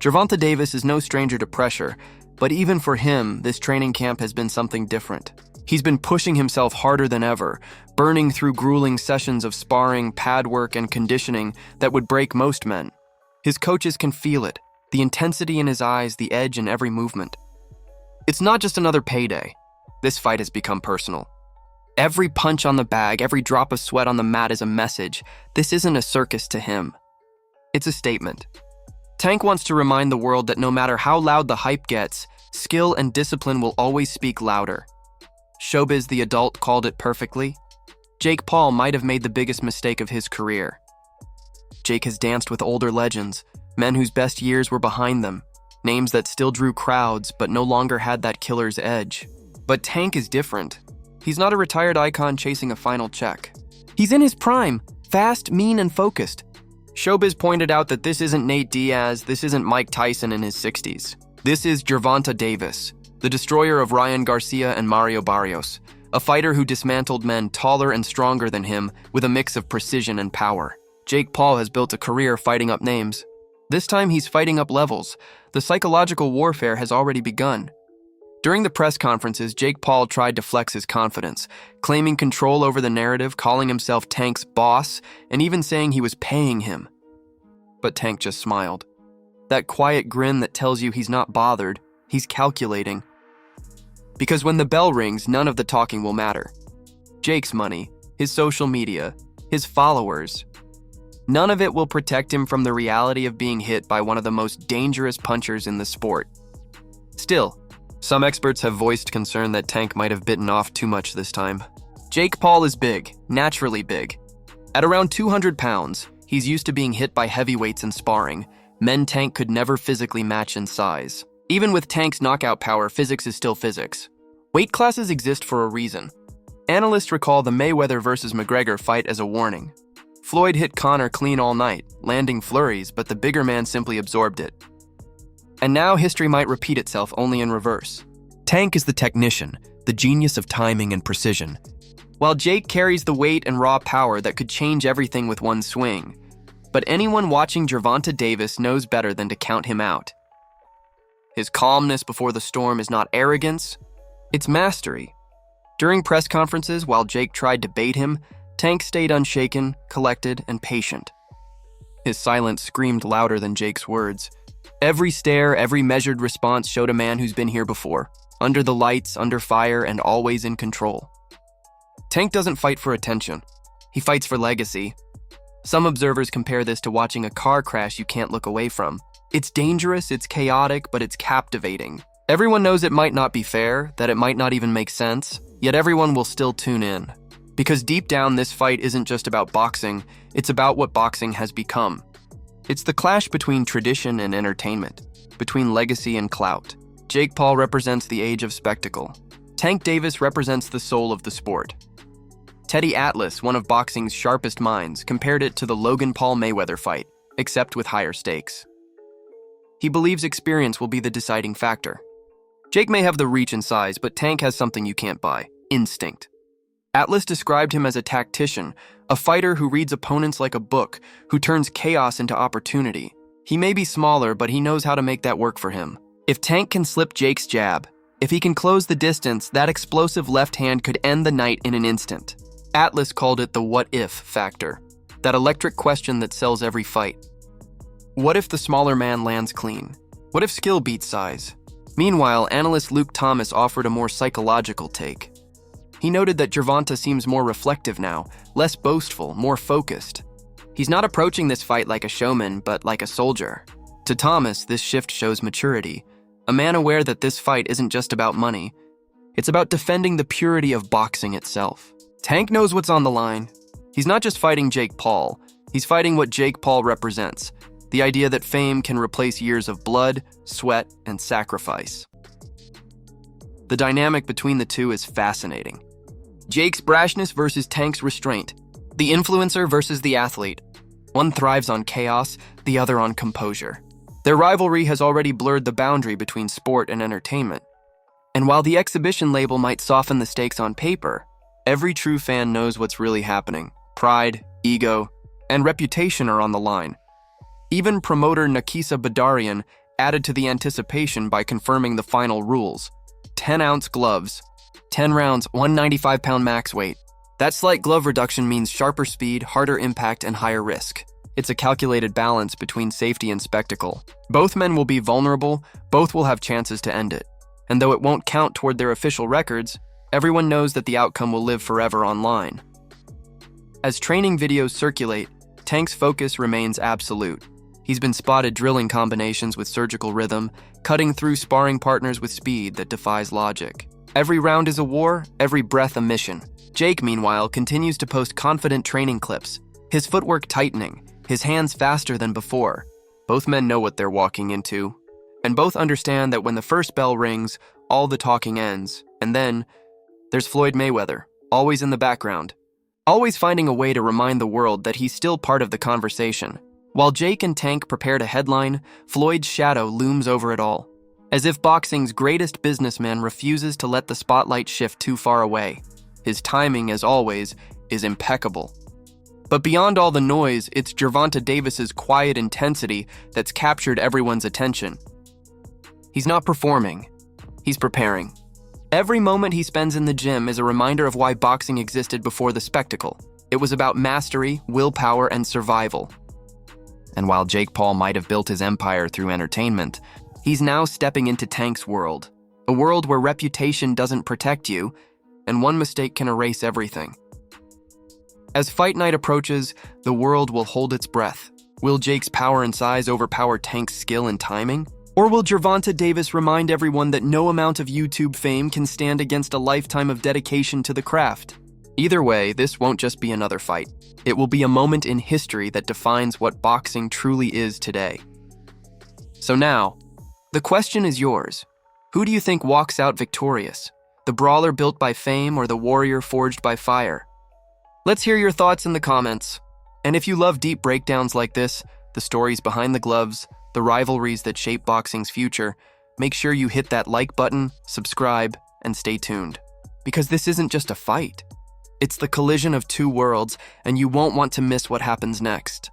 Gervonta Davis is no stranger to pressure, but even for him, this training camp has been something different. He's been pushing himself harder than ever, burning through grueling sessions of sparring, pad work, and conditioning that would break most men. His coaches can feel it, the intensity in his eyes, the edge in every movement. It's not just another payday. This fight has become personal. Every punch on the bag, every drop of sweat on the mat is a message. This isn't a circus to him. It's a statement. Tank wants to remind the world that no matter how loud the hype gets, skill and discipline will always speak louder. Showbiz the adult called it perfectly. Jake Paul might have made the biggest mistake of his career. Jake has danced with older legends, men whose best years were behind them, names that still drew crowds but no longer had that killer's edge. But Tank is different. He's not a retired icon chasing a final check. He's in his prime, fast, mean, and focused. Showbiz pointed out that this isn't Nate Diaz, this isn't Mike Tyson in his 60s. This is Gervonta Davis, the destroyer of Ryan Garcia and Mario Barrios, a fighter who dismantled men taller and stronger than him with a mix of precision and power. Jake Paul has built a career fighting up names. This time he's fighting up levels. The psychological warfare has already begun. During the press conferences, Jake Paul tried to flex his confidence, claiming control over the narrative, calling himself Tank's boss, and even saying he was paying him. But Tank just smiled. That quiet grin that tells you he's not bothered, he's calculating. Because when the bell rings, none of the talking will matter. Jake's money, his social media, his followers, none of it will protect him from the reality of being hit by one of the most dangerous punchers in the sport. Still, some experts have voiced concern that Tank might have bitten off too much this time. Jake Paul is big, naturally big. At around 200 pounds, he's used to being hit by heavyweights in sparring, men Tank could never physically match in size. Even with Tank's knockout power, physics is still physics. Weight classes exist for a reason. Analysts recall the Mayweather versus McGregor fight as a warning. Floyd hit Conor clean all night, landing flurries, but the bigger man simply absorbed it. And now history might repeat itself, only in reverse. Tank is the technician, the genius of timing and precision, while Jake carries the weight and raw power that could change everything with one swing. But anyone watching Gervonta Davis knows better than to count him out. His calmness before the storm is not arrogance, it's mastery. During press conferences, while Jake tried to bait him, Tank stayed unshaken, collected, and patient. His silence screamed louder than Jake's words. Every stare, every measured response showed a man who's been here before, under the lights, under fire, and always in control. Tank doesn't fight for attention. He fights for legacy. Some observers compare this to watching a car crash you can't look away from. It's dangerous, it's chaotic, but it's captivating. Everyone knows it might not be fair, that it might not even make sense, yet everyone will still tune in. Because deep down, this fight isn't just about boxing, it's about what boxing has become. It's the clash between tradition and entertainment, between legacy and clout. Jake Paul represents the age of spectacle. Tank Davis represents the soul of the sport. Teddy Atlas, one of boxing's sharpest minds, compared it to the Logan Paul-Mayweather fight, except with higher stakes. He believes experience will be the deciding factor. Jake may have the reach and size, but Tank has something you can't buy: instinct. Atlas described him as a tactician, a fighter who reads opponents like a book, who turns chaos into opportunity. He may be smaller, but he knows how to make that work for him. If Tank can slip Jake's jab, if he can close the distance, that explosive left hand could end the night in an instant. Atlas called it the what-if factor, that electric question that sells every fight. What if the smaller man lands clean? What if skill beats size? Meanwhile, analyst Luke Thomas offered a more psychological take. He noted that Gervonta seems more reflective now, less boastful, more focused. He's not approaching this fight like a showman, but like a soldier. To Thomas, this shift shows maturity, a man aware that this fight isn't just about money. It's about defending the purity of boxing itself. Tank knows what's on the line. He's not just fighting Jake Paul, he's fighting what Jake Paul represents, the idea that fame can replace years of blood, sweat, and sacrifice. The dynamic between the two is fascinating. Jake's brashness versus Tank's restraint. The influencer versus the athlete. One thrives on chaos, the other on composure. Their rivalry has already blurred the boundary between sport and entertainment. And while the exhibition label might soften the stakes on paper, every true fan knows what's really happening. Pride, ego, and reputation are on the line. Even promoter Nakisa Badarian added to the anticipation by confirming the final rules. 10-ounce gloves, 10 rounds, 195-pound max weight. That slight glove reduction means sharper speed, harder impact, and higher risk. It's a calculated balance between safety and spectacle. Both men will be vulnerable, both will have chances to end it. And though it won't count toward their official records, everyone knows that the outcome will live forever online. As training videos circulate, Tank's focus remains absolute. He's been spotted drilling combinations with surgical rhythm, cutting through sparring partners with speed that defies logic. Every round is a war, every breath a mission. Jake, meanwhile, continues to post confident training clips, his footwork tightening, his hands faster than before. Both men know what they're walking into, and both understand that when the first bell rings, all the talking ends. And then, there's Floyd Mayweather, always in the background, always finding a way to remind the world that he's still part of the conversation. While Jake and Tank prepare to headline, Floyd's shadow looms over it all, as if boxing's greatest businessman refuses to let the spotlight shift too far away. His timing, as always, is impeccable. But beyond all the noise, it's Gervonta Davis's quiet intensity that's captured everyone's attention. He's not performing, he's preparing. Every moment he spends in the gym is a reminder of why boxing existed before the spectacle. It was about mastery, willpower, and survival. And while Jake Paul might have built his empire through entertainment, he's now stepping into Tank's world, a world where reputation doesn't protect you, and one mistake can erase everything. As fight night approaches, the world will hold its breath. Will Jake's power and size overpower Tank's skill and timing? Or will Gervonta Davis remind everyone that no amount of YouTube fame can stand against a lifetime of dedication to the craft? Either way, this won't just be another fight. It will be a moment in history that defines what boxing truly is today. So now, the question is yours. Who do you think walks out victorious? The brawler built by fame or the warrior forged by fire? Let's hear your thoughts in the comments. And if you love deep breakdowns like this, the stories behind the gloves, the rivalries that shape boxing's future, make sure you hit that like button, subscribe, and stay tuned. Because this isn't just a fight. It's the collision of two worlds, and you won't want to miss what happens next.